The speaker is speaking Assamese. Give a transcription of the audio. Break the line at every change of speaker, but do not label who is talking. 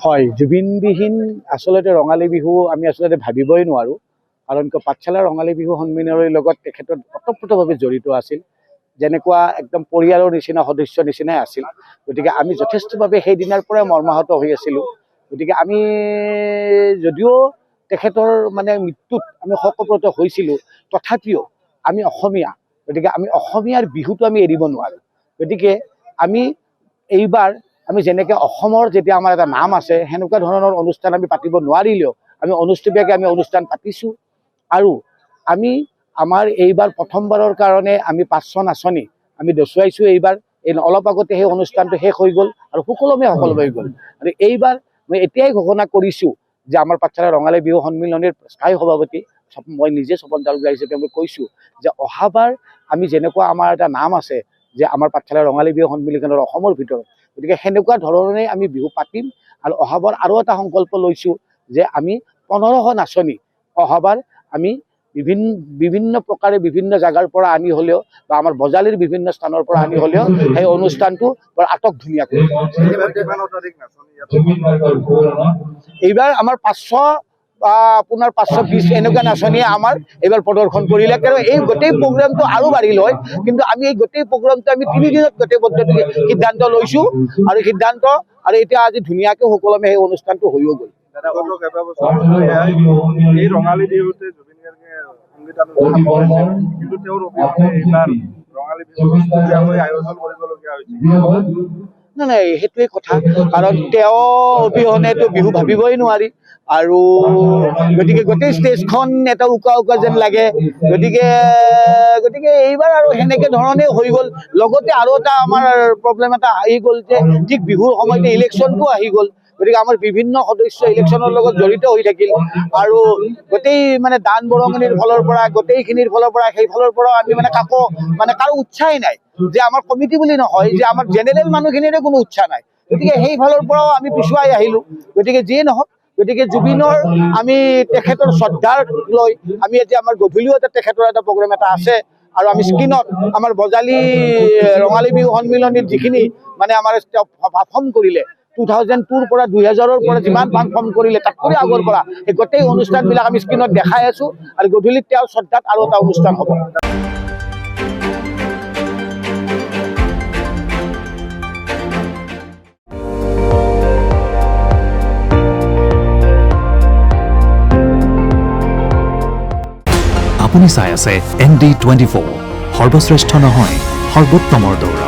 হয়, জুবিনবিহীন আচলতে ৰঙালী বিহু আমি আচলতে ভাবিবই নোৱাৰোঁ। কাৰণ পাঠশালা ৰঙালী বিহু সন্মিলনৰ লগত তেখেতৰ ওতঃপ্ৰোতভাৱে জড়িত আছিল। যেনেকুৱা একদম পৰিয়ালৰ নিচিনা সদস্য নিচিনাই আছিল। গতিকে আমি যথেষ্টভাৱে সেই দিনাৰ পৰাই মৰ্মাহত হৈ আছিলোঁ। গতিকে আমি যদিও তেখেতৰ মানে মৃত্যুত আমি শোকপ্ৰত হৈছিলোঁ, তথাপিও আমি অসমীয়া, গতিকে আমি অসমীয়াৰ বিহুটো আমি এৰিব নোৱাৰোঁ। গতিকে আমি এইবাৰ আমি যেনেকৈ অসমৰ যেতিয়া আমাৰ এটা নাম আছে, সেনেকুৱা ধৰণৰ অনুষ্ঠান আমি পাতিব নোৱাৰিলেও আমি অনুষ্টুপীয়াকৈ আমি অনুষ্ঠান পাতিছোঁ। আৰু আমি আমাৰ এইবাৰ প্ৰথমবাৰৰ কাৰণে আমি 5খন আঁচনি আমি দেখুৱাইছোঁ। এইবাৰ এই অলপ আগতে সেই অনুষ্ঠানটো শেষ হৈ গ'ল আৰু সুকলমে হৈ গ'ল। আৰু এইবাৰ মই এতিয়াই ঘোষণা কৰিছোঁ যে আমাৰ পাঠশালা ৰঙালী বিহু সন্মিলনীৰ স্থায়ী সভাপতি মই নিজে স্বপন তালুকদাৰ হিচাপে মই কৈছোঁ যে অহাবাৰ আমি যেনেকুৱা আমাৰ এটা নাম আছে যে আমাৰ পাঠশালা ৰঙালী বিহু সন্মিলনৰ অসমৰ ভিতৰত, গতিকে সেনেকুৱা ধৰণে আমি বিহু পাতিম। আৰু অহাবাৰ আৰু এটা সংকল্প লৈছোঁ যে আমি 15খন আঁচনি অহাবাৰ আমি বিভিন্ন প্ৰকাৰে বিভিন্ন জাগাৰ পৰা আনি হ'লেও বা আমাৰ বজালিৰ বিভিন্ন স্থানৰ পৰা আনি হ'লেও সেই অনুষ্ঠানটো বৰ আটক ধুনীয়াকৈ এইবাৰ আমাৰ 520 এনেকুৱা নাচনীয়ে আমাৰ এইবাৰ প্ৰদৰ্শন কৰিলে। কাৰণ এই গোটেই প্ৰগ্ৰামটো আৰু বাঢ়িল হয়, কিন্তু আমি এই গোটেই প্ৰগ্ৰামটো আমি 3 দিনত গোটেই পদ্ধতি সিদ্ধান্ত লৈছোঁ। আৰু সিদ্ধান্ত আৰু এতিয়া আজি ধুনীয়াকৈ সুকলমে সেই অনুষ্ঠানটো হৈও গ'ল।
এই ৰঙালী বিহুতে জুবিন গাৰ্গে কিন্তু তেওঁৰ অবিহনে এইবাৰ ৰঙালী বিহু আয়োজন কৰিবলগীয়া হৈছে।
নাই সেইটোৱে কথা, কাৰণ তেওঁ অবিহনেতো বিহু ভাবিবই নোৱাৰি। আৰু গতিকে গোটেই ষ্টেজখন এটা উকা যেন লাগে। গতিকে এইবাৰ আৰু সেনেকে ধৰণে হৈ গ'ল। লগতে আৰু এটা আমাৰ প্ৰব্লেম এটা আহি গ'ল যে ঠিক বিহুৰ সময়তে ইলেকশ্যনটো আহি গ'ল। গতিকে আমাৰ বিভিন্ন সদস্য ইলেকশ্যনৰ লগত জড়িত হৈ থাকিল। আৰু গোটেই মানে দান বৰঙণিৰ ফালৰ পৰা গোটেইখিনিৰ ফালৰ পৰা সেইফালৰ পৰাও আমি কাৰো উৎসাহেই নাই যে আমাৰ কমিটি বুলি নহয়, যে আমাৰ জেনেৰেল মানুহখিনিৰে কোনো উৎসাহ নাই। গতিকে সেইফালৰ পৰাও আমি পিছুৱাই আহিলোঁ। গতিকে যিয়ে নহওক, গতিকে জুবিনৰ আমি তেখেতৰ শ্ৰদ্ধাৰ লৈ আমি এতিয়া আমাৰ গধূলিও এটা তেখেতৰ এটা প্ৰগ্ৰেম এটা আছে। আৰু আমি স্ক্ৰীণত আমাৰ বজালি ৰঙালী বিহু সন্মিলনীত যিখিনি মানে আমাৰ পাৰফৰ্ম কৰিলে 2002ৰ পৰা 2000ৰ পৰা যিমান পাৰফৰ্ম কৰিলে তাতকৈ আগৰ পৰা এই গোটেই অনুষ্ঠানবিলাক আমি স্ক্ৰীণত দেখাই আছোঁ। আৰু গধূলিত তেওঁৰ শ্ৰদ্ধাত আৰু এটা অনুষ্ঠান হ'ব।
আপুনি চাই আছে ND24, সৰ্বশ্ৰেষ্ঠ নহয় সৰ্বোত্তমৰ দৌৰা।